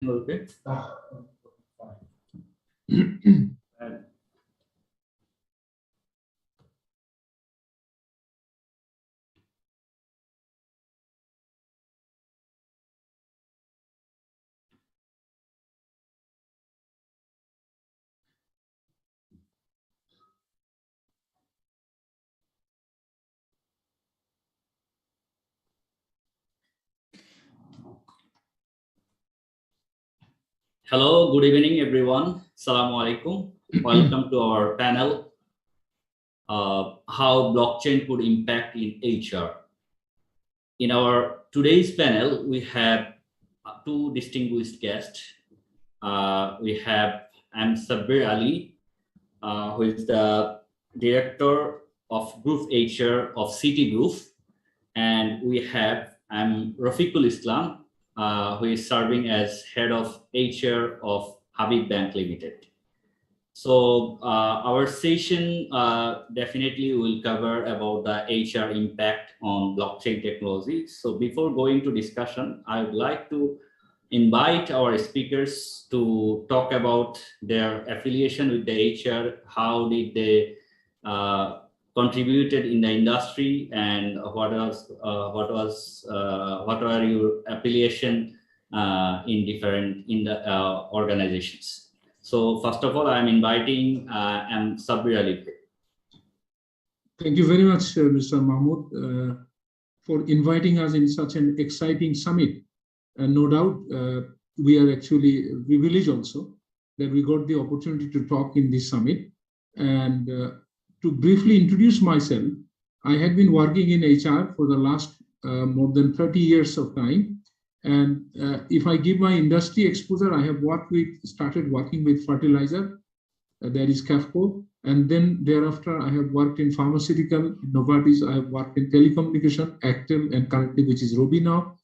Okay. Hello, good evening, everyone. Assalamu alaikum. Welcome to our panel, How Blockchain Could Impact in HR. In our today's panel, we have two distinguished guests. I'm Sabir Ali, who is the Director of Group HR of Citigroup. And I'm Rafiqul Islam, who is serving as Head of HR of Habib Bank Limited. So our session definitely will cover about the HR impact on blockchain technology. So before going to discussion, I would like to invite our speakers to talk about their affiliation with the HR, how did they contributed in the industry, and what are your affiliation in the organizations. So first of all, I'm inviting Sabir Ali. Thank you very much, Mr. Mahmood, for inviting us in such an exciting summit. And no doubt, we are actually privileged also that we got the opportunity to talk in this summit. And to briefly introduce myself, I had been working in HR for the last more than 30 years of time. And if I give my industry exposure, I have started working with fertilizer, that is QAFCO. And then thereafter, I have worked in pharmaceutical, Novartis. I have worked in telecommunication, Actel, and currently, which is Robi now.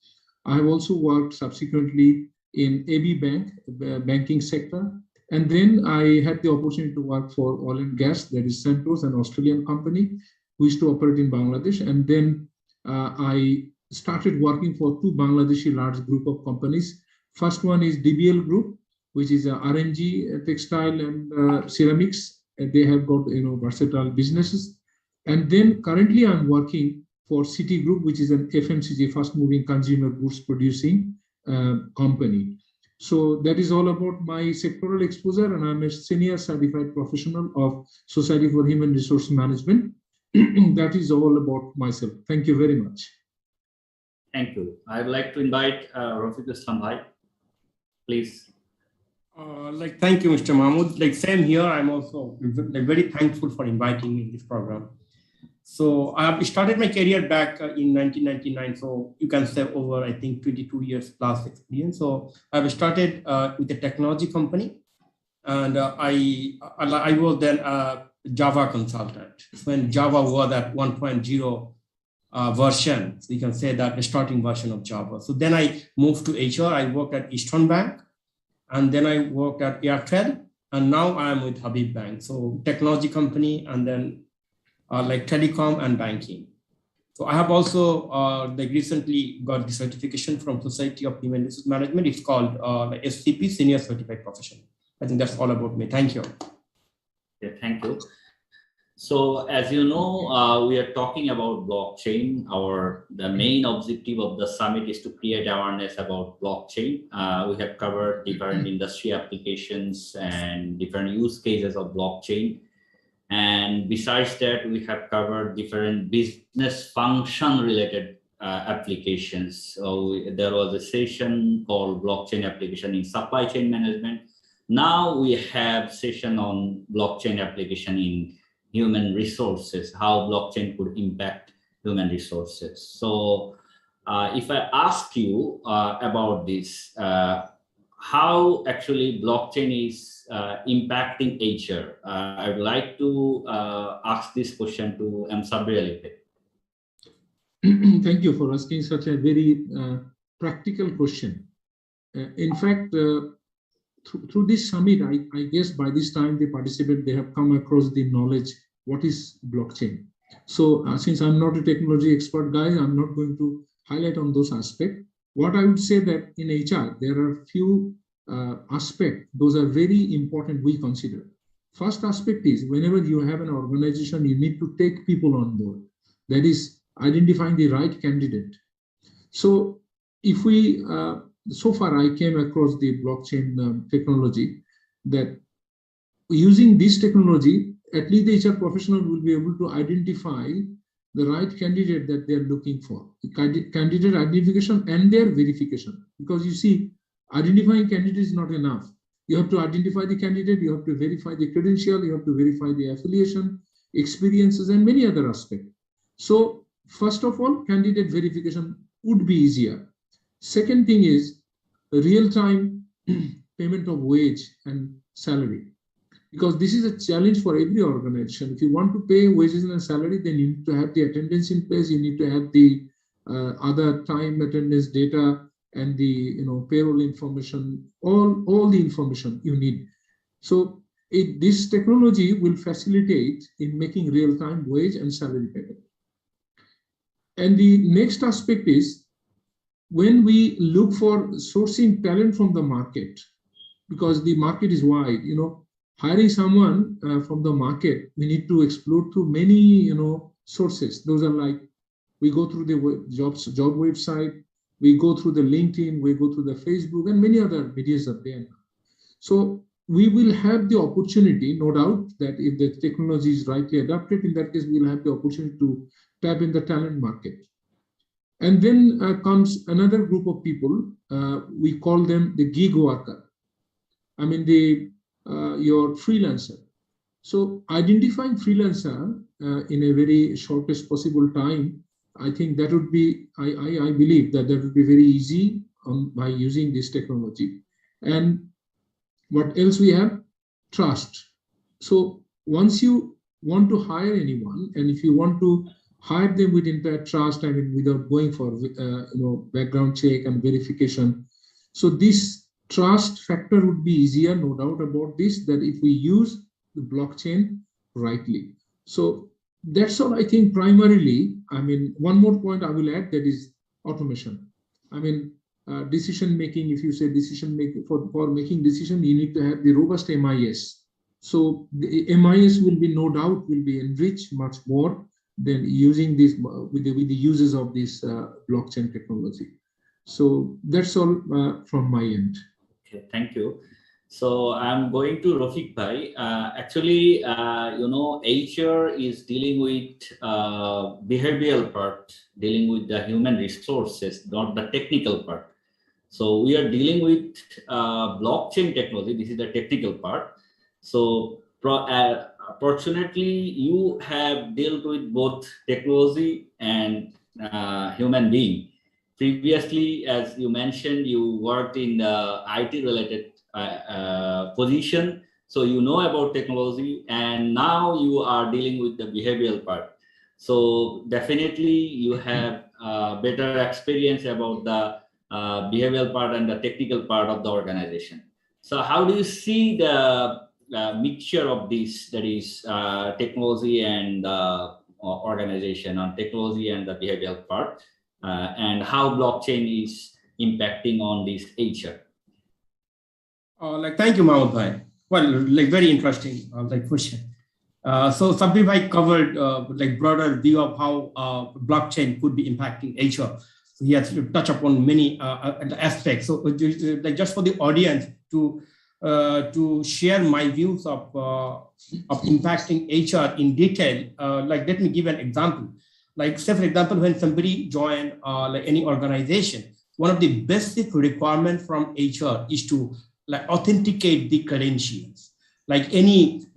I have also worked subsequently in AB Bank, the banking sector. And then I had the opportunity to work for oil and gas, that is Santos, an Australian company, who used to operate in Bangladesh. And then I started working for two Bangladeshi large group of companies. First one is DBL Group, which is RNG, textile and ceramics. They have got versatile businesses. And then currently I'm working for Citigroup, which is an FMCG, fast-moving consumer goods producing company. So that is all about my sectoral exposure, and I'm a senior certified professional of Society for Human Resource Management. That is all about myself. Thank you very much. Thank you. I'd like to invite Rafiqul Islam Bhai, please. Thank you, Mr. Mahmood. Same here. I'm also very thankful for inviting me in this program. So I have started my career back in 1999. So you can say over, I think, 22 years plus experience. So I've started with a technology company, and I was then a Java consultant when Java was at 1.0 version. So you can say that the starting version of Java. So then I moved to HR. I worked at Eastern Bank, and then I worked at Airtel, and now I am with Habib Bank. So technology company, and then telecom and banking. So I have also recently got the certification from Society of Human Resource Management. It's called SCP, Senior Certified Professional. I think that's all about me. Thank you. Yeah, thank you. So as you know, we are talking about blockchain. The main objective of the summit is to create awareness about blockchain. We have covered different industry applications and different use cases of blockchain. And besides that, we have covered different business function related applications. So there was a session called blockchain application in supply chain management. Now we have session on blockchain application in human resources, how blockchain could impact human resources. So if I ask you about this, how actually blockchain is impacting HR, I would like to ask this question to Sabir Ali. Thank you for asking such a very practical question. In fact, through this summit, I guess by this time the participants, they have come across the knowledge, what is blockchain. So since I'm not a technology expert guy, I'm not going to highlight on those aspects. What I would say that in HR, there are few aspect, those are very important we consider. First aspect is whenever you have an organization, you need to take people on board. That is identifying the right candidate. So if we, so far I came across the blockchain technology that using this technology, at least the HR professional will be able to identify the right candidate that they're looking for, candidate identification and their verification. Because you see, identifying candidate is not enough. You have to identify the candidate, you have to verify the credential, you have to verify the affiliation, experiences, and many other aspects. So first of all, candidate verification would be easier. Second thing is real-time payment of wage and salary. Because this is a challenge for every organization. If you want to pay wages and salary, then you need to have the attendance in place. You need to have the other time attendance data and the payroll information, all the information you need. So this technology will facilitate in making real-time wage and salary payment. And the next aspect is when we look for sourcing talent from the market, because the market is wide, hiring someone from the market, we need to explore through many, sources. Those are like, we go through the job website, we go through the LinkedIn, we go through the Facebook, and many other medias are there. So we will have the opportunity, no doubt, that if the technology is rightly adapted, in that case, we'll have the opportunity to tap in the talent market. And then comes another group of people, we call them the gig worker. I mean, your freelancer. So identifying freelancer in a very shortest possible time, I think that would be, I believe that would be very easy by using this technology. And what else we have? Trust. So once you want to hire anyone, and if you want to hire them with entire trust, I mean, without going for background check and verification. So this trust factor would be easier, no doubt about this, that if we use the blockchain rightly. So that's all I think primarily. I mean, one more point I will add, that is automation. I mean, decision making, if you say decision making, for making decision, you need to have the robust MIS. So the MIS will be, no doubt, will be enriched much more than using this with the uses of this blockchain technology. So that's all from my end. Okay, thank you. So I'm going to Rafiq Bhai. Actually, HR is dealing with behavioral part, dealing with the human resources, not the technical part. So we are dealing with blockchain technology. This is the technical part. So fortunately, you have dealt with both technology and human being. Previously, as you mentioned, you worked in the IT-related position, so you know about technology, and now you are dealing with the behavioral part. So definitely, you have better experience about the behavioral part and the technical part of the organization. So how do you see the mixture of this, that is technology and organization, on technology and the behavioral part? And how blockchain is impacting on this HR? Thank you, Mahmood Bhai. Well, very interesting question. So Sabir Bhai covered broader view of how blockchain could be impacting HR. So he has to touch upon many aspects. So just for the audience to share my views of impacting HR in detail, let me give an example. Say for example, when somebody join any organization, one of the basic requirements from HR is to authenticate the credentials. In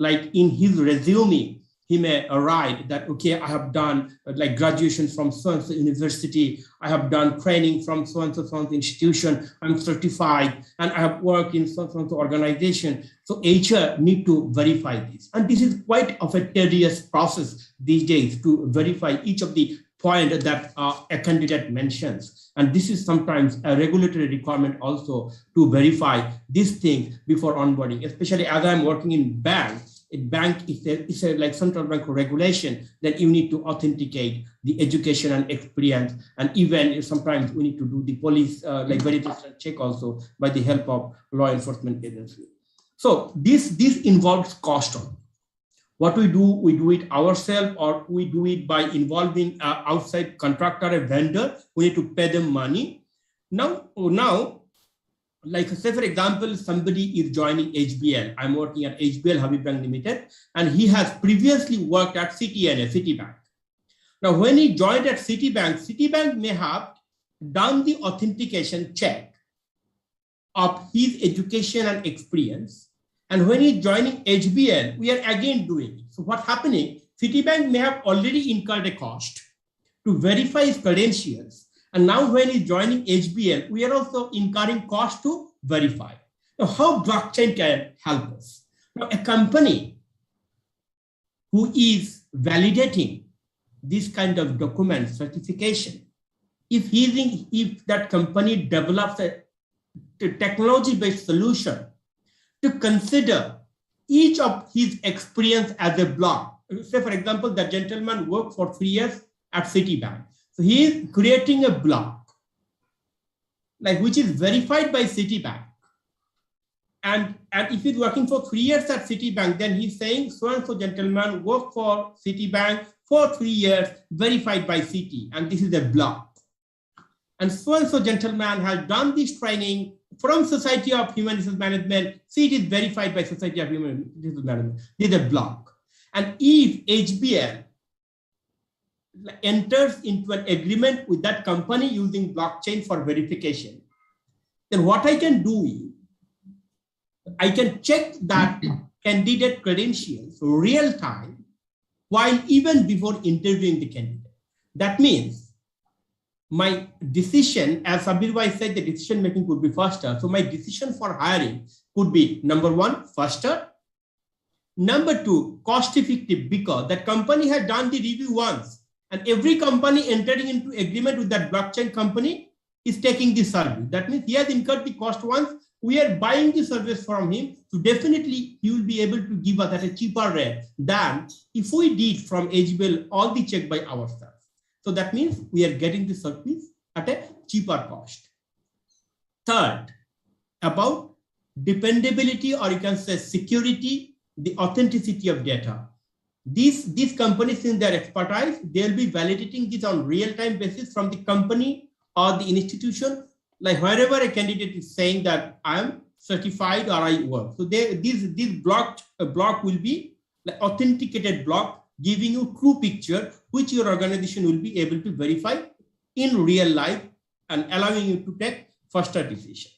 his resume, he may write that, okay, I have done graduation from so-and-so university, I have done training from so-and-so institution, I'm certified, and I have worked in so-and-so organization. So HR need to verify this. And this is quite of a tedious process these days to verify each of the point that a candidate mentions. And this is sometimes a regulatory requirement also to verify these things before onboarding, especially as I'm working in bank. a bank is a like central bank regulation, then you need to authenticate the education and experience. And even sometimes we need to do the police like verification check also by the help of law enforcement agency. So this involves cost on. What we do it ourselves, or we do it by involving outside contractor, a vendor. We need to pay them money. Now, like say for example, somebody is joining HBL. I'm working at HBL Habib Bank Limited, and he has previously worked at CTNA, Citibank. Now, when he joined at Citibank may have done the authentication check of his education and experience. And when he's joining HBL, we are again doing it. So what's happening? Citibank may have already incurred a cost to verify his credentials. And now when he's joining HBL, we are also incurring cost to verify. Now, how blockchain can help us? Now, a company who is validating this kind of document certification, if that company develops a technology-based solution to consider each of his experience as a block. Say, for example, the gentleman worked for 3 years at Citibank. So he is creating a block, like which is verified by Citibank. And if he's working for 3 years at Citibank, then he's saying so-and-so gentleman worked for Citibank for 3 years, verified by Citi, and this is a block. And so-and-so gentleman has done this training from Society of Human Resource Management. See, it is verified by Society of Human Resource Management. This is a block. And if HBL enters into an agreement with that company using blockchain for verification, then what I can do is I can check that candidate credentials real time while even before interviewing the candidate. That means my decision, as Sabir Bhai said, the decision making could be faster. So my decision for hiring could be number one, faster. Number two, cost effective, because that company had done the review once, and every company entering into agreement with that blockchain company is taking the service. That means he has incurred the cost once. We are buying the service from him. So definitely he will be able to give us at a cheaper rate than if we did from HBL all the check by ourselves. So that means we are getting the service at a cheaper cost. Third, about dependability, or you can say security, the authenticity of data. These companies, in their expertise, they'll be validating this on real-time basis from the company or the institution, like wherever a candidate is saying that I'm certified or I work. So this block will be like authenticated block, giving you true picture, which your organization will be able to verify in real life and allowing you to take faster decision.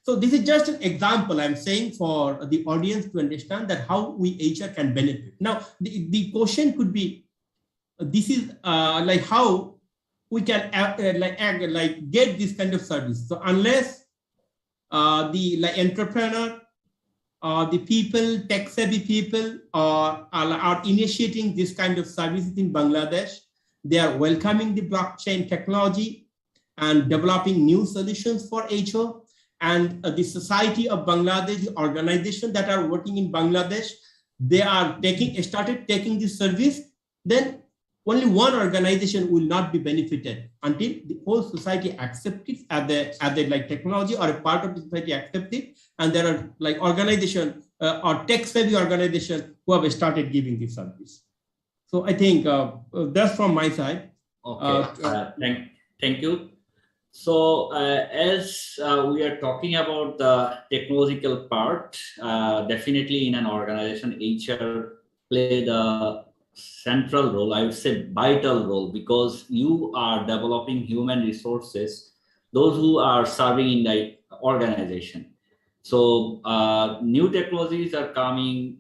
So this is just an example I'm saying for the audience to understand that how we HR can benefit. Now, the question could be, this is like how we can get this kind of service. So unless the entrepreneur, the people, tech-savvy people are initiating this kind of services in Bangladesh. They are welcoming the blockchain technology and developing new solutions for HR. And the Society of Bangladesh, the organization that are working in Bangladesh, they are started taking this service. Then only one organization will not be benefited until the whole society accepts it as a like technology, or a part of the society accepts it. And there are like organization or tech-savvy organization who have started giving this service. So I think that's from my side. Okay, thank you. So as we are talking about the technological part, definitely in an organization, HR play the central role, I would say vital role, because you are developing human resources, those who are serving in the organization. So new technologies are coming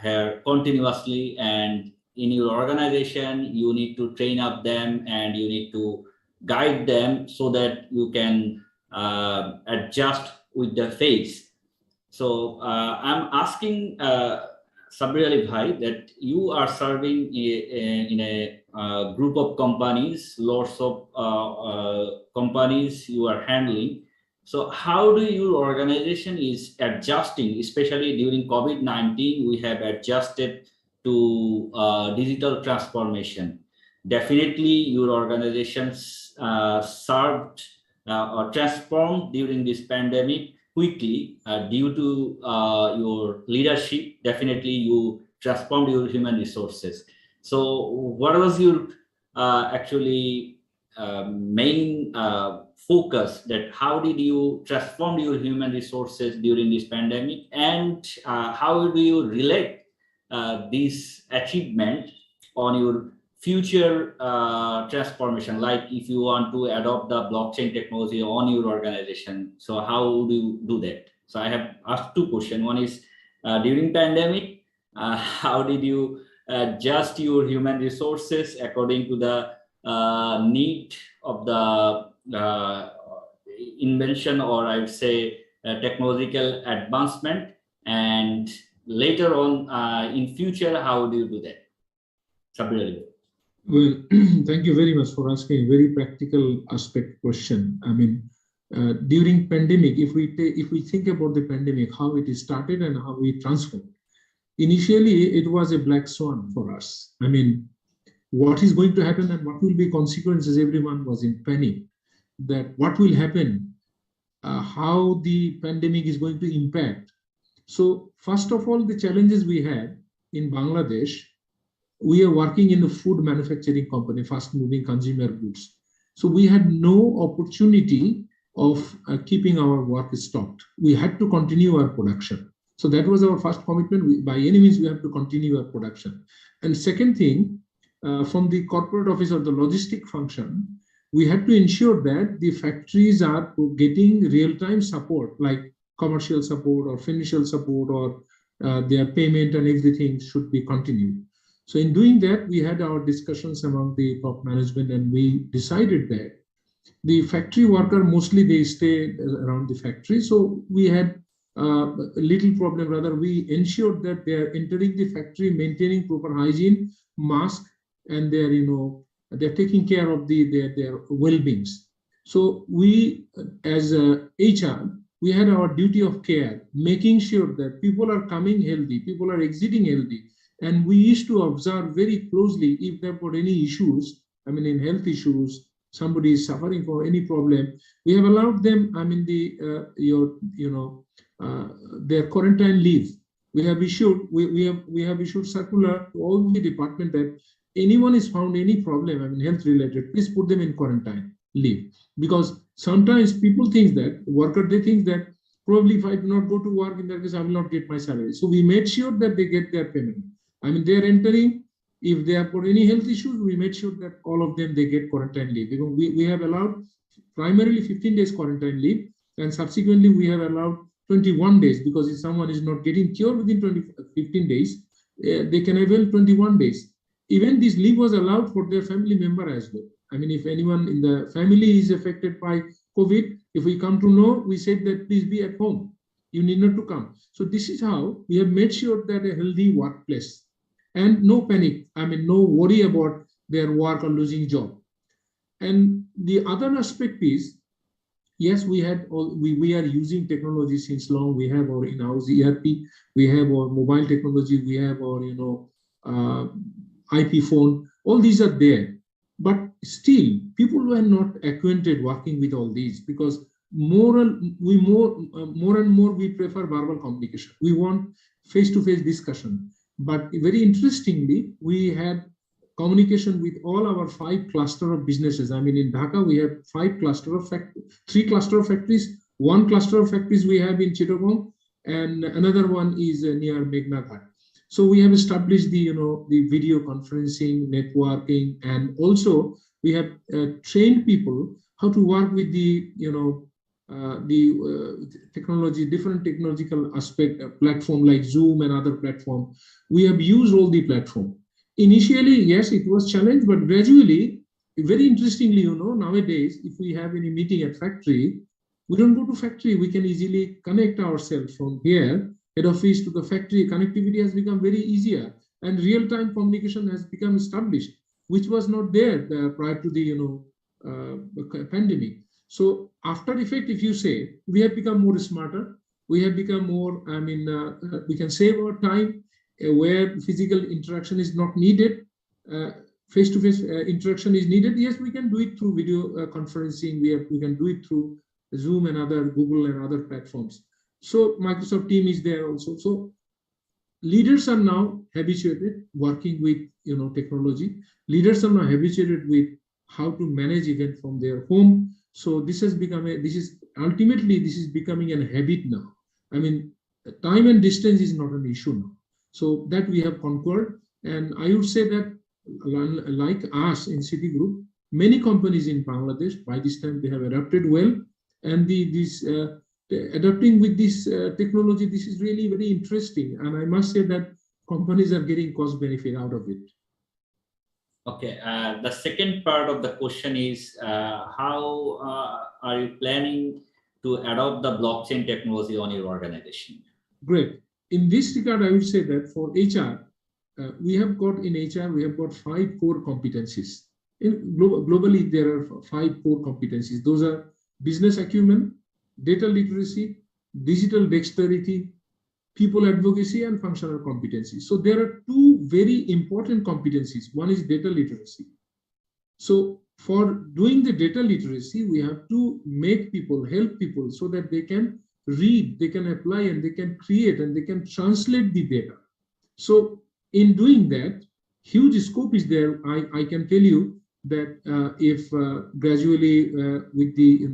here continuously, and in your organization, you need to train up them and you need to guide them so that you can adjust with the phase. So I'm asking Sabir Ali Bhai that you are serving in a group of companies, lots of companies you are handling. So how do your organization is adjusting, especially during COVID-19, we have adjusted to digital transformation. Definitely your organizations served or transformed during this pandemic quickly due to your leadership. Definitely you transformed your human resources. So what was your actually main focus, that how did you transform your human resources during this pandemic, and how do you relate this achievement on your future transformation, like if you want to adopt the blockchain technology on your organization, so how do you do that? So I have asked two questions. One is during pandemic, how did you adjust your human resources according to the need of the invention, or I would say technological advancement, and later on in future, how do you do that? Sabri. Well, thank you very much for asking a very practical aspect question. I mean, during pandemic, if we think about the pandemic, how it started and how we transformed. Initially, it was a black swan for us. I mean, what is going to happen and what will be consequences? Everyone was in panic that what will happen, how the pandemic is going to impact. So first of all, the challenges we had in Bangladesh, we are working in a food manufacturing company, fast moving consumer goods. So we had no opportunity of keeping our work stocked. We had to continue our production. So that was our first commitment. By any means, we have to continue our production. And second thing, from the corporate office or the logistic function, we had to ensure that the factories are getting real-time support, like commercial support or financial support, or their payment and everything should be continued. So in doing that, we had our discussions among the top management, and we decided that the factory worker, mostly they stay around the factory. So we had a little problem. Rather, we ensured that they are entering the factory, maintaining proper hygiene, mask, and they're taking care of their well-beings. So we, as HR, we had our duty of care, making sure that people are coming healthy, people are exiting healthy. And we used to observe very closely if there were any issues, I mean, in health issues, somebody is suffering for any problem, we have allowed them, I mean, their quarantine leave. We have issued circular to all the department that anyone is found any problem, I mean, health related, please put them in quarantine leave. Because sometimes people think that, they think that probably if I do not go to work, in that case, I will not get my salary. So we made sure that they get their payment. I mean, they are entering, if they have got any health issues, we made sure that all of them, they get quarantine leave. Because we have allowed primarily 15 days quarantine leave, and subsequently we have allowed 21 days, because if someone is not getting cured within 15 days, they can avail 21 days. Even this leave was allowed for their family member as well. I mean, if anyone in the family is affected by COVID, if we come to know, we said that please be at home. You need not to come. So this is how we have made sure that a healthy workplace, and no panic, I mean, no worry about their work or losing job. And the other aspect is, yes, we are using technology since long. We have our in-house ERP, we have our mobile technology, we have our IP phone, all these are there. But still, people were not acquainted working with all these, because more and more we prefer verbal communication. We want face-to-face discussion. But very interestingly, we had communication with all our 5 cluster of businesses. I mean, in Dhaka, we have 3 cluster of factories, 1 cluster of factories we have in Chittagong, and another one is near Meghna Ghat. So we have established the video conferencing, networking, and also we have trained people how to work with the technology, different technological aspect platform like Zoom and other platform. We have used all the platform. Initially, yes, it was challenge, but gradually, very interestingly, nowadays, if we have any meeting at factory, we don't go to factory. We can easily connect ourselves from here, head office to the factory. Connectivity has become very easier, and real-time communication has become established, which was not there prior to the pandemic. So after effect, if you say, we have become more smarter, we have become more, we can save our time where physical interaction is not needed, face-to-face interaction is needed. Yes, we can do it through video conferencing. We can do it through Zoom and other Google and other platforms. So Microsoft Teams is there also. So leaders are now habituated working with technology. Leaders are now habituated with how to manage event from their home. So this has become this is becoming a habit now. I mean, time and distance is not an issue now. So that we have conquered. And I would say that like us in Citigroup, many companies in Bangladesh, by this time they have adapted well. And adapting with this technology, this is really very interesting. And I must say that companies are getting cost benefit out of it. Okay, the second part of the question is how are you planning to adopt the blockchain technology on your organization? Great. In this regard, I would say that for HR, we have got 5 core competencies. Globally, there are 5 core competencies. Those are business acumen, data literacy, digital dexterity, people advocacy, and functional competencies. So there are 2 very important competencies. One is data literacy. So for doing the data literacy, we have to help people so that they can read, they can apply, and they can create, and they can translate the data. So in doing that, huge scope is there. I can tell you that if gradually with the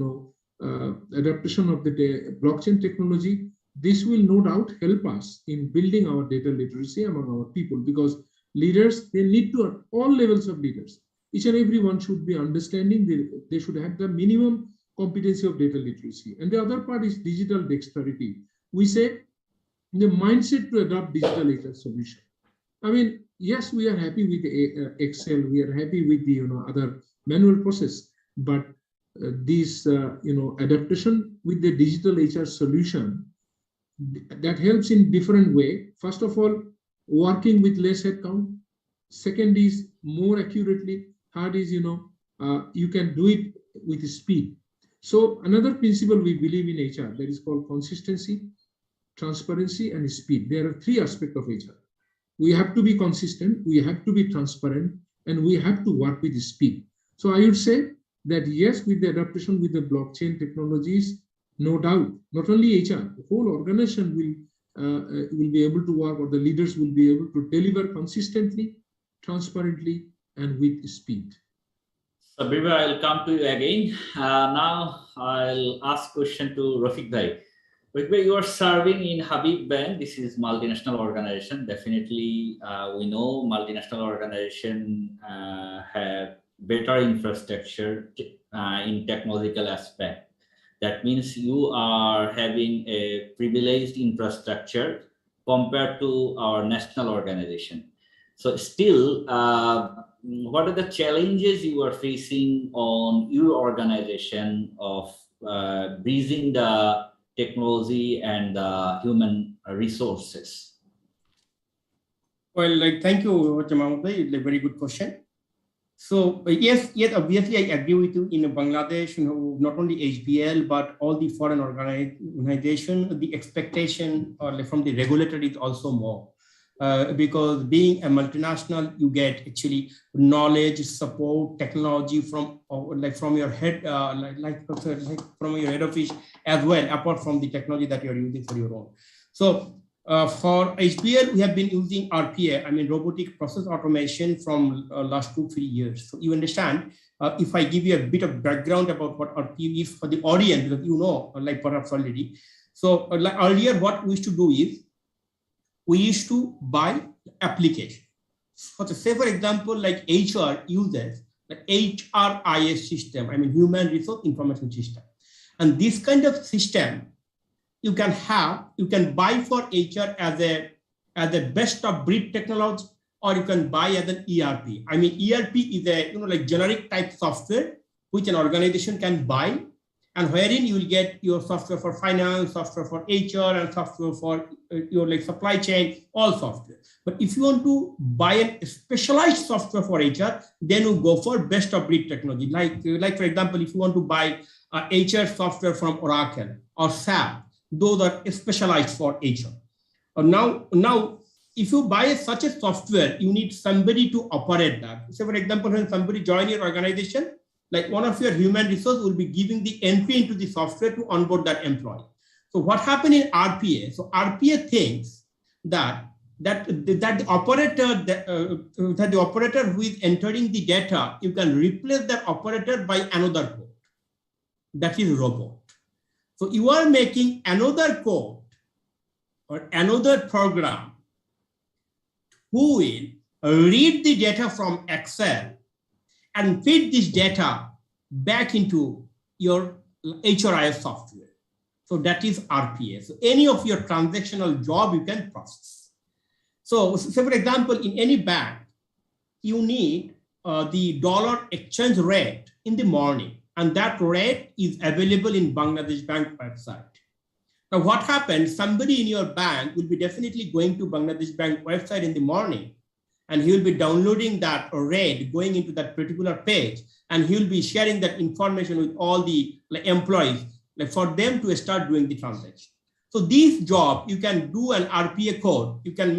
adaptation of the blockchain technology, this will no doubt help us in building our data literacy among our people, because leaders, they need to, at all levels of leaders, each and everyone should be understanding, they should have the minimum competency of data literacy. And the other part is digital dexterity. We say the mindset to adopt digital data solution. I mean, yes, we are happy with Excel, we are happy with the other manual process, but this adaptation with the digital HR solution, that helps in different way. First of all, working with less headcount. Second is more accurately. Third is you can do it with speed. So another principle we believe in HR, that is called consistency, transparency, and speed. There are 3 aspects of HR. We have to be consistent, we have to be transparent, and we have to work with speed. So I would say that yes, with the adaptation with the blockchain technologies, no doubt, not only HR, the whole organization will be able to work, or the leaders will be able to deliver consistently, transparently, and with speed. Sabir, I'll come to you again. Now I'll ask question to Rafiq Bhai. Rafiq Bhai, you are serving in Habib Bank. This is multinational organization. Definitely, we know multinational organization have better infrastructure in technological aspect. That means you are having a privileged infrastructure compared to our national organization. So still, what are the challenges you are facing on your organization of bridging the technology and the human resources? Well, thank you, Mahmood. Very good question. So yes, obviously I agree with you. In Bangladesh, not only HBL but all the foreign organization, the expectation from the regulator is also more. Because being a multinational, you get actually knowledge, support, technology from your head, from your head office as well, apart from the technology that you're using for your own. So for HBL, we have been using RPA, robotic process automation from last 2-3 years. So you understand, if I give you a bit of background about what RPA is for the audience, because perhaps already. So earlier, what we used to do is, we used to buy application. For example, like HR uses the HRIS system, Human Resource Information System. And this kind of system you can buy for HR as a best of breed technology, or you can buy as an ERP. ERP is a generic type software which an organization can buy, and wherein you will get your software for finance, software for HR, and software for your supply chain, all software. But if you want to buy a specialized software for HR, then you go for best of breed technology. Like for example, if you want to buy HR software from Oracle or SAP. Those are specialized for HR. Now, if you buy such a software, you need somebody to operate that. So for example, when somebody joins your organization, like one of your human resource will be giving the entry into the software to onboard that employee. So what happened in RPA? So RPA thinks that the operator who is entering the data, you can replace that operator by another code. That is robot. So you are making another code or another program who will read the data from Excel and feed this data back into your HRIS software. So that is RPA. So any of your transactional job you can process. So for example, in any bank, you need the dollar exchange rate in the morning, and that rate is available in Bangladesh Bank website. Now what happens, somebody in your bank will be definitely going to Bangladesh Bank website in the morning, and he will be downloading that rate, going into that particular page, and he will be sharing that information with all the employees, for them to start doing the transaction. So this job, you can do an RPA code. You can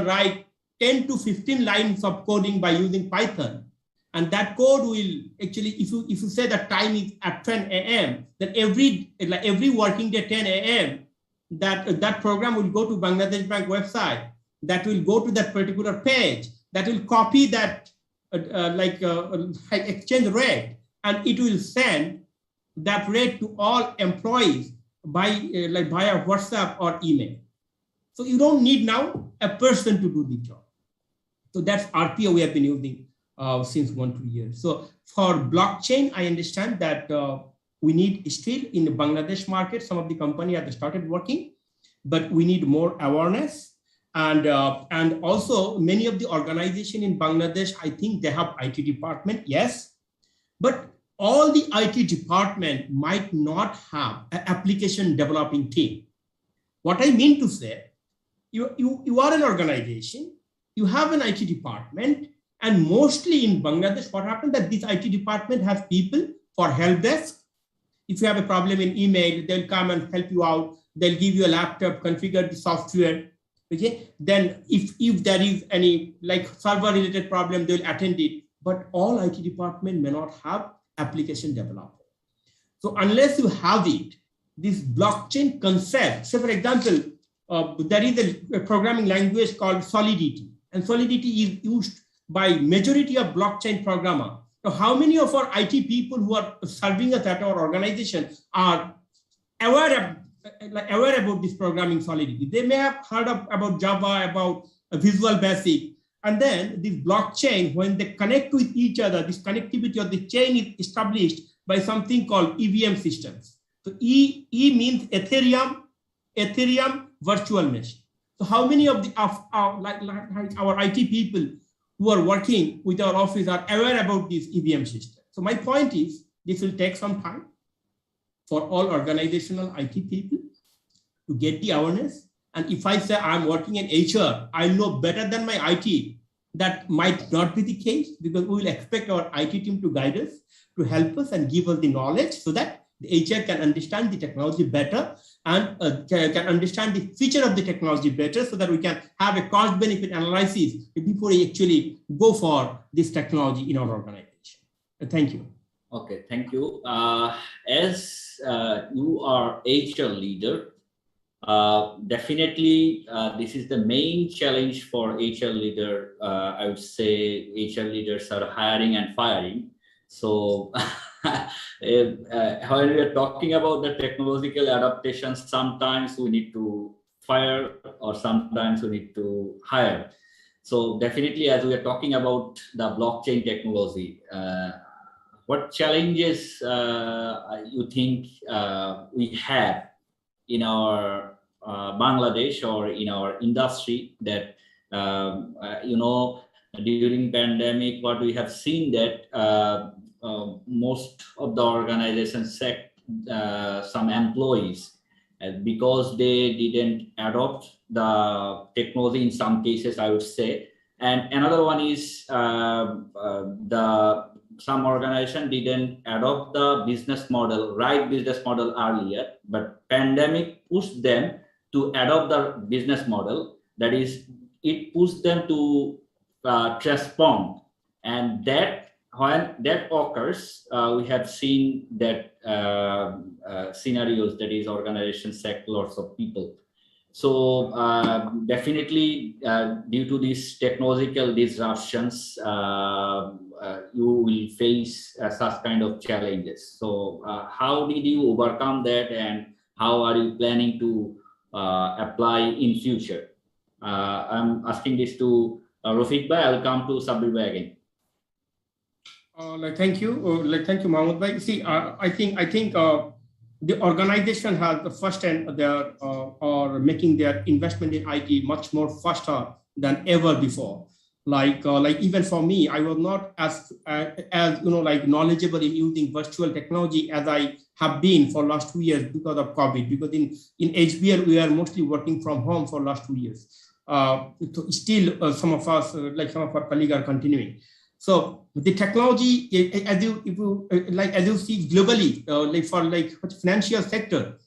write 10 to 15 lines of coding by using Python. And that code will actually, if you say that time is at 10 a.m., then every working day 10 a.m., that program will go to Bangladesh Bank website, that will go to that particular page, that will copy that exchange rate, and it will send that rate to all employees by via WhatsApp or email. So you don't need now a person to do the job. So that's RPA we have been using since 1-2 years. So for blockchain, I understand that we need still in the Bangladesh market, some of the company have started working, but we need more awareness. And also many of the organization in Bangladesh, I think they have IT department, yes, but all the IT department might not have an application developing team. What I mean to say, you are an organization, you have an IT department, and mostly in Bangladesh, what happened that this IT department has people for help desk. If you have a problem in email, they'll come and help you out. They'll give you a laptop, configure the software. Okay. Then if there is any server related problem, they'll attend it. But all IT department may not have application developer. So unless you have it, this blockchain concept, say for example, there is a programming language called Solidity, and Solidity is used by majority of blockchain programmer. Now, how many of our IT people who are serving us at our organization are aware about this programming Solidity? They may have heard about Java, about Visual Basic. And then this blockchain, when they connect with each other, this connectivity of the chain is established by something called EVM systems. So E means Ethereum virtual machine. So how many of our IT people who are working with our office are aware about this EVM system? So my point is, this will take some time for all organizational IT people to get the awareness. And if I say I'm working in HR, I know better than my IT. That might not be the case, because we will expect our IT team to guide us, to help us and give us the knowledge so that the HR can understand the technology better and can understand the feature of the technology better, so that we can have a cost benefit analysis before we actually go for this technology in our organization. Thank you. Okay, thank you. As you are HR leader, definitely, this is the main challenge for HR leader. I would say HR leaders are hiring and firing. So when we are talking about the technological adaptation, sometimes we need to fire or sometimes we need to hire. So definitely, as we are talking about the blockchain technology, what challenges you think we have in our Bangladesh or in our industry that, during pandemic, what we have seen that most of the organizations sacked some employees because they didn't adopt the technology in some cases, I would say. And another one is the some organization didn't adopt the right business model earlier, but pandemic pushed them to adopt the business model. That is, it pushed them to transform, and that when that occurs, we have seen that scenarios, that is organizations sack lots of people. So definitely due to these technological disruptions, you will face such kind of challenges. So how did you overcome that, and how are you planning to apply in future? I'm asking this to Rafiq Bhai. I'll come to Sabir Bhai again. Thank you, Mahmood Bhai. See, I think the organization has the first and they're are making their investment in IT much more faster than ever before. Like even for me, I was not as knowledgeable in using virtual technology as I have been for last 2 years because of COVID. Because in HBL we are mostly working from home for last 2 years. Still, some of us, some of our colleagues, are continuing. So the technology, as you see globally, for financial sector,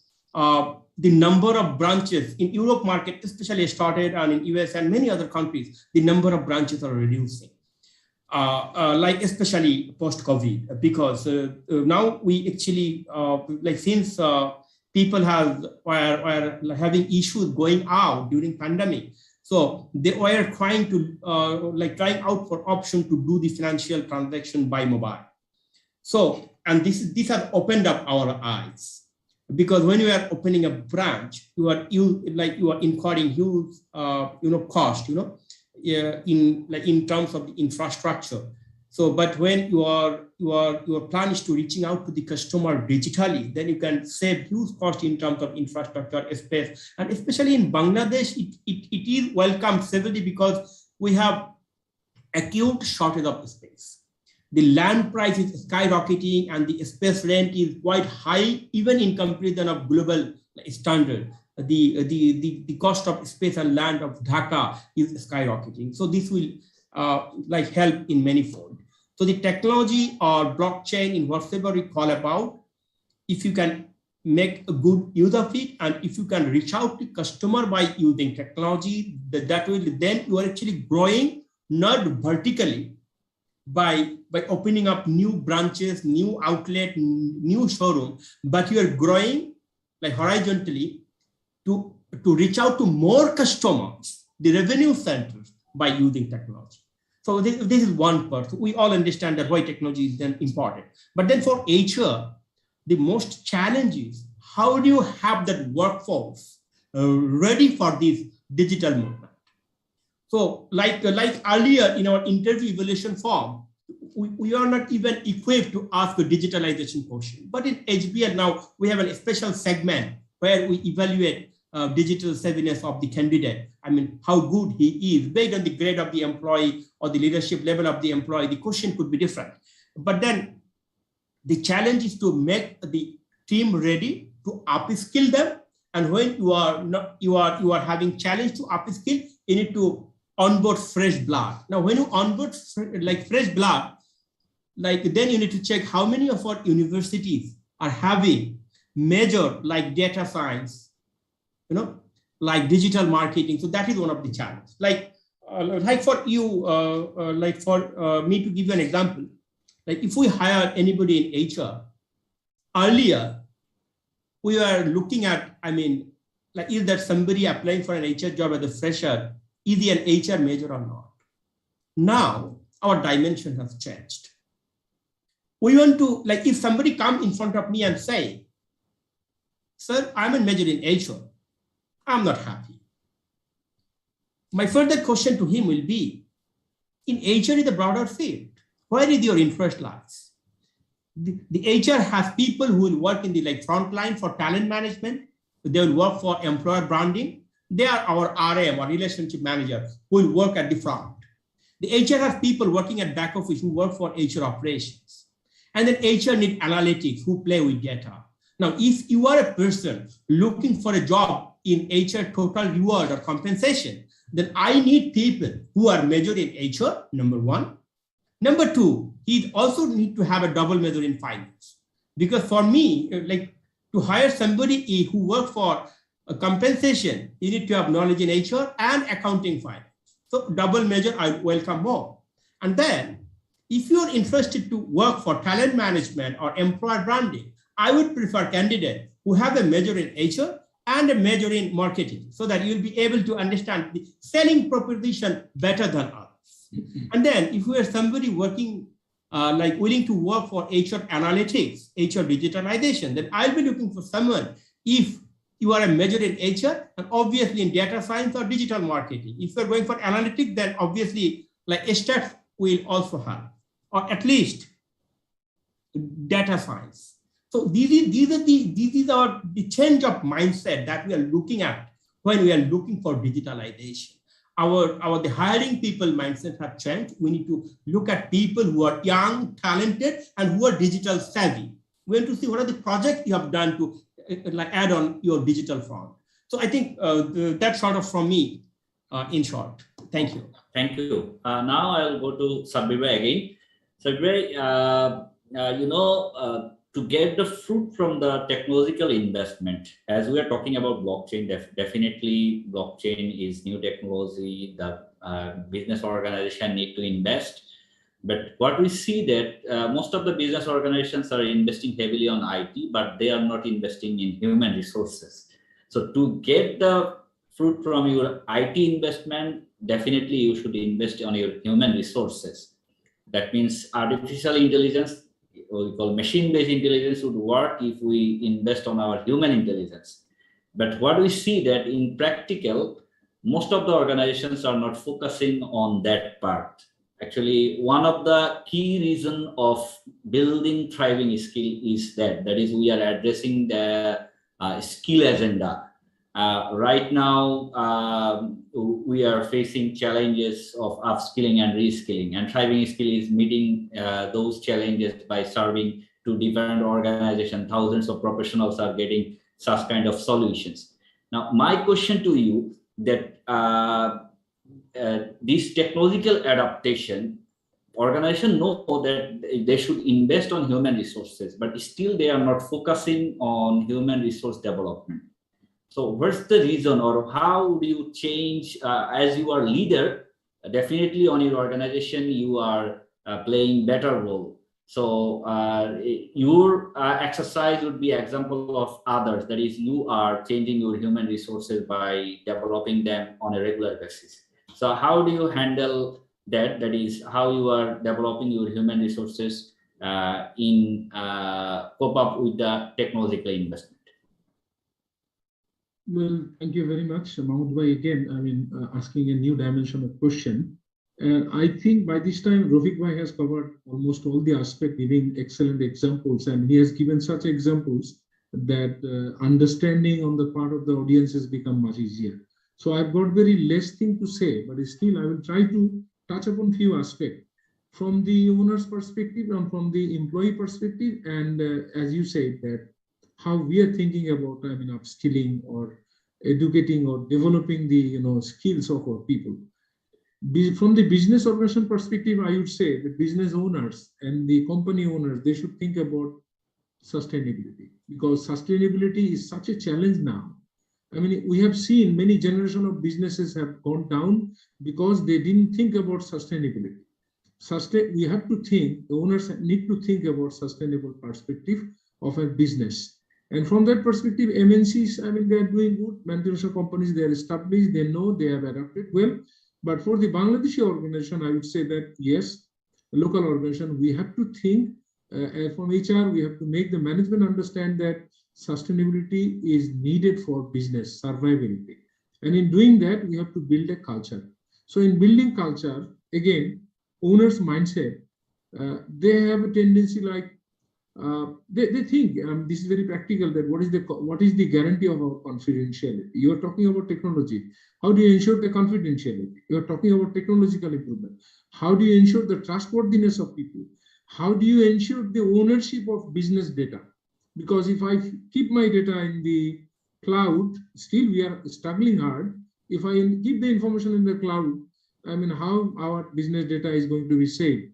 the number of branches in Europe market especially started, and in US and many other countries, the number of branches are reducing. Especially post-COVID, because now we actually since people were having issues going out during pandemic. So they were trying out for option to do the financial transaction by mobile. So, and this has opened up our eyes, because when you are opening a branch, you are incurring huge cost, in terms of the infrastructure. So, but when your plan is to reaching out to the customer digitally, then you can save huge cost in terms of infrastructure space. And especially in Bangladesh, it is welcome severely because we have acute shortage of space. The land price is skyrocketing and the space rent is quite high, even in comparison of global standard. The cost of space and land of Dhaka is skyrocketing. So this will help in many folds. So the technology or blockchain, in whatever we call about, if you can make a good use of it, and if you can reach out to customer by using technology, that will then you are actually growing not vertically by opening up new branches, new outlet, new showroom, but you are growing horizontally to reach out to more customers, the revenue centers, by using technology. So this is one part. We all understand that why technology is then important. But then for HR, the most challenge is how do you have that workforce ready for this digital movement? So like earlier in our interview evaluation form, we are not even equipped to ask a digitalization question. But in HBL now, we have a special segment where we evaluate digital savviness of the candidate. I mean, how good he is based on the grade of the employee or the leadership level of the employee. The question could be different. But then the challenge is to make the team ready to upskill them. And when you are having challenge to upskill, you need to onboard fresh blood. Now, when you onboard fresh blood, then you need to check how many of our universities are having major like data science, like digital marketing. So that is one of the challenges. For you, for me to give you an example, if we hire anybody in HR, earlier we were looking at, is that somebody applying for an HR job as a fresher, is he an HR major or not? Now our dimension has changed. We want to, if somebody come in front of me and say, sir, I'm a major in HR, I'm not happy. My further question to him will be, in HR is a broader field. Where is your interest lies? The HR has people who will work in the front line for talent management. They will work for employer branding. They are our RM or relationship manager who will work at the front. The HR has people working at back office who work for HR operations. And then HR need analytics who play with data. Now, if you are a person looking for a job in HR total reward or compensation, then I need people who are majored in HR, number one. Number two, he also need to have a double major in finance. Because for me, like to hire somebody who works for a compensation, you need to have knowledge in HR and accounting finance. So double major, I welcome more. And then if you're interested to work for talent management or employer branding, I would prefer candidates who have a major in HR and a major in marketing, so that you'll be able to understand the selling proposition better than others. And then if you are somebody working like willing to work for HR analytics, HR digitalization, then I'll be looking for someone if you are a major in HR and obviously in data science or digital marketing. If you're going for analytics, then obviously like stats will also help, or at least data science. So these are the change of mindset that we are looking at when we are looking for digitalization. The hiring people mindset have changed. We need to look at people who are young, talented, and who are digital savvy. We want to see what are the projects you have done to like add on your digital front. So I think that's sort of from me in short. Thank you. Thank you. Now I'll go to Sabir again. Sabir, to get the fruit from the technological investment, as we are talking about blockchain, definitely blockchain is new technology that business organization need to invest. But what we see that most of the business organizations are investing heavily on IT, but they are not investing in human resources. So to get the fruit from your IT investment, definitely you should invest on your human resources. That means artificial intelligence, what we call machine-based intelligence, would work if we invest on our human intelligence. But what we see that in practical, most of the organizations are not focusing on that part. Actually, one of the key reasons of building thriving skill is that is we are addressing the skill agenda. Right now, we are facing challenges of upskilling and reskilling, and thriving skill is meeting those challenges by serving to different organizations. Thousands of professionals are getting such kind of solutions. Now, my question to you that this technological adaptation, organizations know that they should invest on human resources, but still they are not focusing on human resource development. So what's the reason, or how do you change as you are leader? Definitely on your organization, you are playing better role. So your exercise would be example of others. That is, you are changing your human resources by developing them on a regular basis. So how do you handle that? That is how you are developing your human resources in cope up with the technological investment. Well, thank you very much, Mahmood Bhai. Again, asking a new dimension of question. I think by this time, Rafiq Bhai has covered almost all the aspects, giving excellent examples, and he has given such examples that understanding on the part of the audience has become much easier. So I've got very less thing to say, but still I will try to touch upon few aspects from the owner's perspective and from the employee perspective, and as you said, that how we are thinking about upskilling or educating or developing the skills of our people. From the business organization perspective, I would say the business owners and the company owners, they should think about sustainability, because sustainability is such a challenge now. We have seen many generations of businesses have gone down because they didn't think about sustainability. We have to think, the owners need to think about sustainable perspective of a business. And from that perspective, MNCs, they are doing good. Multinational companies, they are established, they know, they have adapted well. But for the Bangladeshi organization, I would say that yes, local organization, we have to think from HR, we have to make the management understand that sustainability is needed for business survivability. And in doing that, we have to build a culture. So in building culture, again, owners' mindset, they have a tendency like, they think this is very practical, that what is the guarantee of our confidentiality? You are talking about technology. How do you ensure the confidentiality? You are talking about technological improvement. How do you ensure the trustworthiness of people? How do you ensure the ownership of business data? Because if I keep my data in the cloud, still we are struggling hard. If I keep the information in the cloud, how our business data is going to be saved?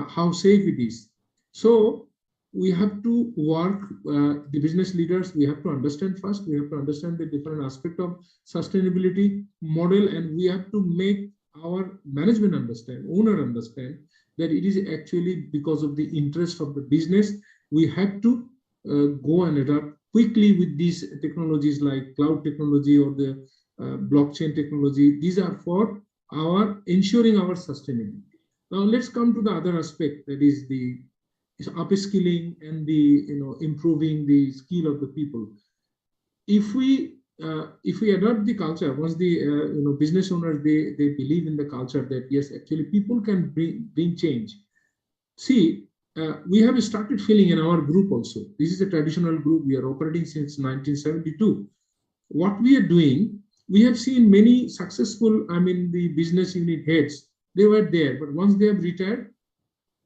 how safe it is. So we have to work, the business leaders, we have to understand first, we have to understand the different aspect of sustainability model, and we have to make our management understand, owner understand that it is actually because of the interest of the business. We have to go and adapt quickly with these technologies like cloud technology or the blockchain technology. These are for our ensuring our sustainability. Now let's come to the other aspect, that is the upskilling and the improving the skill of the people. If we adopt the culture, once the business owners they believe in the culture that yes, actually people can bring change. See, we have started feeling in our group also. This is a traditional group. We are operating since 1972. What we are doing, we have seen many successful, the business unit heads, they were there, but once they have retired,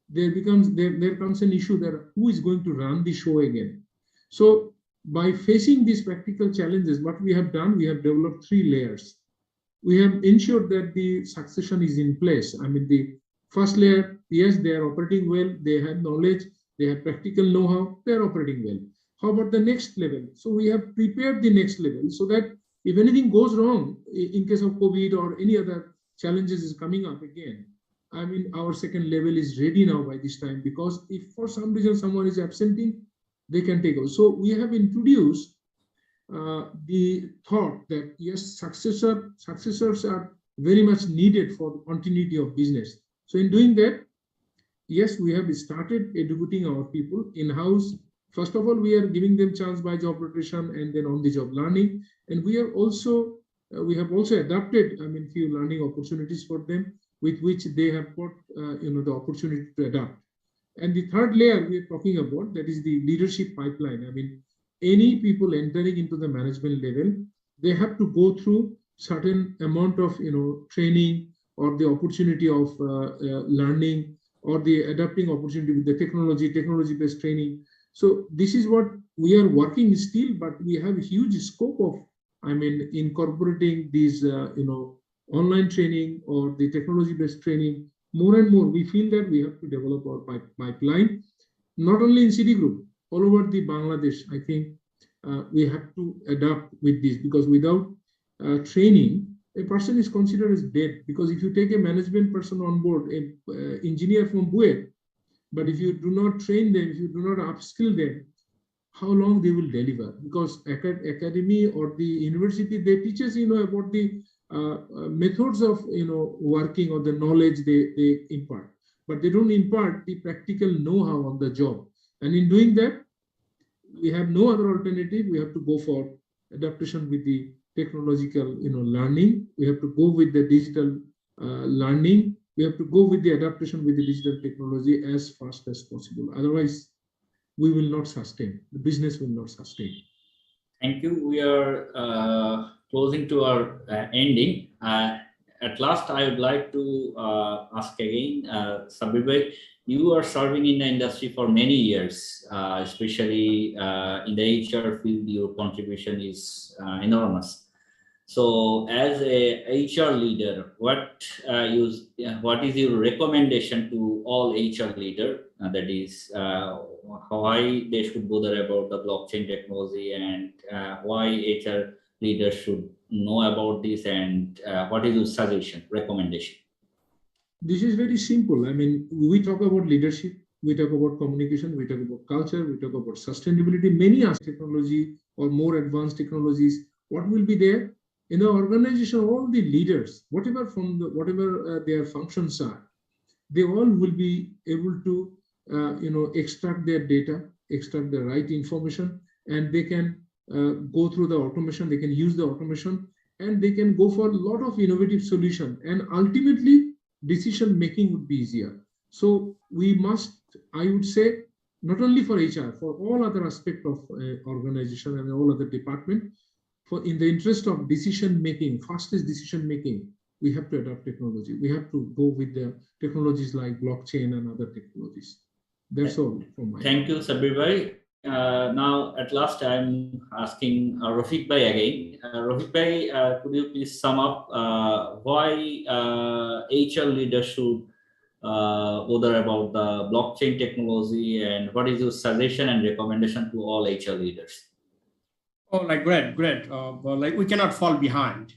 there comes an issue that who is going to run the show again. So by facing these practical challenges, what we have done, we have developed 3 layers. We have ensured that the succession is in place. The first layer, yes, they are operating well, they have knowledge, they have practical know-how, they are operating well. How about the next level? So we have prepared the next level so that if anything goes wrong in case of COVID or any other challenges is coming up again, our second level is ready now by this time, because if for some reason someone is absenting, they can take over. So we have introduced the thought that yes, successors are very much needed for continuity of business. So in doing that, yes, we have started educating our people in-house. First of all, we are giving them chance by job rotation and then on-the-job learning, and we have also adapted few learning opportunities for them, with which they have got the opportunity to adapt. And the third layer we are talking about, that is the leadership pipeline. Any people entering into the management level, they have to go through certain amount of training or the opportunity of learning or the adapting opportunity with the technology-based training. So this is what we are working still, but we have a huge scope of incorporating these online training or the technology-based training. More and more, we feel that we have to develop our pipeline, not only in Citigroup, all over the Bangladesh. I think we have to adapt with this, because without training, a person is considered as dead. Because if you take a management person on board, an engineer from BUET, but if you do not train them, if you do not upskill them, how long they will deliver? Because academy or the university, they teach us about the methods of working or the knowledge they impart, but they don't impart the practical know-how on the job. And in doing that, we have no other alternative. We have to go for adaptation with the technological learning. We have to go with the digital learning. We have to go with the adaptation with the digital technology as fast as possible. Otherwise, we will not sustain. The business will not sustain. Thank you. We are closing to our ending. At last, I would like to ask again, Sabir bhai, you are serving in the industry for many years, especially in the HR field. Your contribution is enormous. So, as a HR leader, what is your recommendation to all HR leader? That is, why they should bother about the blockchain technology, and why HR leaders should know about this, and what is your suggestion, recommendation? This is very simple. We talk about leadership, we talk about communication, we talk about culture, we talk about sustainability, many technology or more advanced technologies. What will be there in the organization? All the leaders, whatever their functions are, they all will be able to extract their data, extract the right information, and they can go through the automation, they can use the automation, and they can go for a lot of innovative solution, and ultimately decision making would be easier. So we must, I would say, not only for HR, for all other aspects of organization and all other department, for in the interest of decision making, fastest decision making, we have to adopt technology. We have to go with the technologies like blockchain and other technologies. That's all from my Thank you, Sabir bhai. Now, at last, I'm asking Rafiq bhai again. Rafiq bhai, could you please sum up why HR leaders should Uday, about the blockchain technology, and what is your suggestion and recommendation to all HR leaders? Oh, like great. Well, like we cannot fall behind.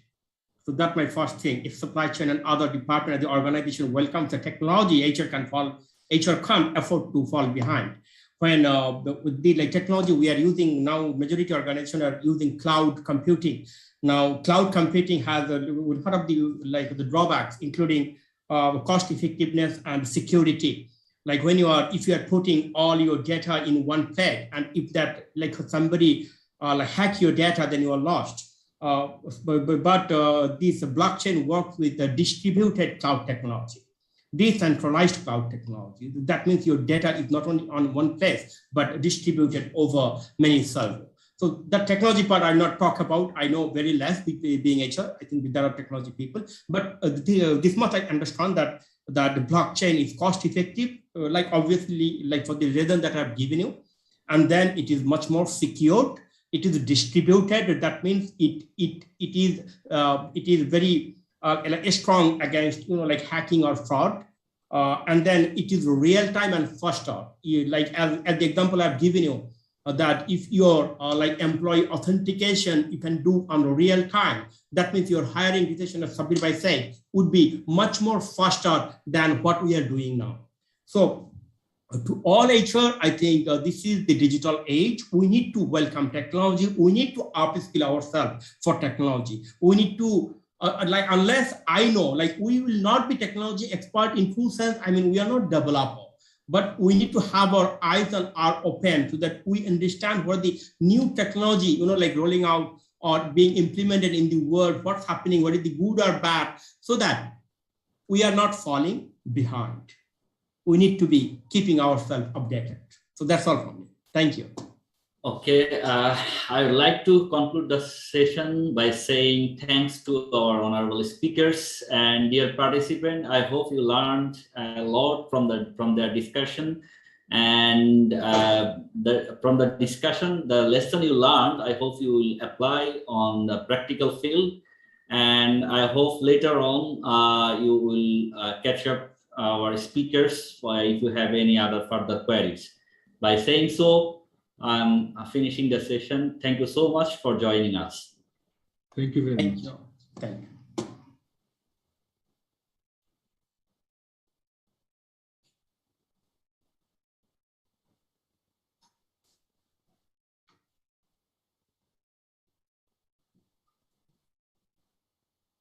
So that's my first thing. If supply chain and other department of the organization welcomes the technology, HR can't afford to fall behind. When with the technology we are using now, majority organizations are using cloud computing. Now, cloud computing has part of the drawbacks, including cost effectiveness and security. Like if you are putting all your data in one place, and if that somebody hack your data, then you are lost. But this blockchain works with the distributed cloud technology, decentralized cloud technology. That means your data is not only on one place, but distributed over many servers. So that technology part I'll not talk about. I know very less being HR. I think there are technology people, but this much I understand that the blockchain is cost effective, obviously for the reason that I've given you. And then it is much more secured. It is distributed. That means it is very strong against hacking or fraud. And then it is real time and faster. As the example I've given you, that if your employee authentication you can do on real time, that means your hiring decision, as Sabir Bhai said, would be much more faster than what we are doing now. So to all HR, I think this is the digital age. We need to welcome technology. We need to upskill ourselves for technology. We need to, unless I know, we will not be technology expert in true sense. I mean, we are not developer, but we need to have our eyes and are open so that we understand what the new technology, rolling out or being implemented in the world, what's happening, what is the good or bad, so that we are not falling behind. We need to be keeping ourselves updated. So that's all from me. Thank you. Okay, I would like to conclude the session by saying thanks to our honorable speakers and dear participant. I hope you learned a lot from their discussion, and from the discussion, the lesson you learned, I hope you will apply on the practical field. And I hope later on you will catch up our speakers if you have any other further queries. By saying so, I'm finishing the session. Thank you so much for joining us. Thank you very much. Thank you.